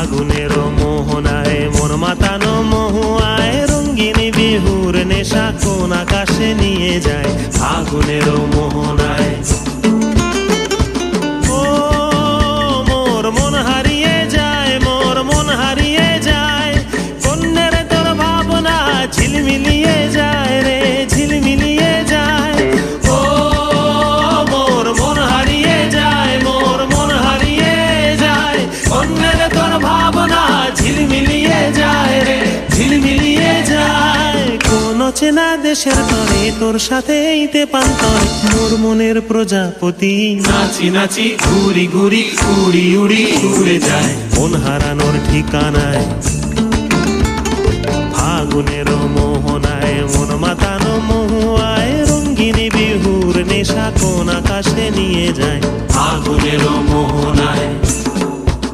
ফাগুনের মোহনায় মন মাতানো মহুয়ায় রঙিন বিহুর নেশা কোন আকাশে নিয়ে যায় ফাগুনের মোহনায়। ও মোর মন হারিয়ে যায়, মোর মন হারিয়ে যায়, কন্যের তোর ভাবনা ঝিলমিলিয়ে যায় রে ঝিলমিলিয়ে যায়। ও মোর মন হারিয়ে যায়, মোর মন হারিয়ে যায়, কন্যের তোর ভাবনা ঝিলমিলিয়ে যায় রে ঝিলমিলিয়ে যায়। কোন চেনা দেশের তরে তোর সাথে এইতে পান্তর মোর মনের প্রজাপতি নাচি নাচি ঘুরি ঘুরি উড়ি উড়ি উড়ে যায় মন হারানোর ঠিকানায়। ফাগুনের মোহনায় মন মাতানো মহুয়ায় রঙ্গিনী বিহুর নেশা কোন আকাশে নিয়ে যায় ফাগুনের মোহনায়।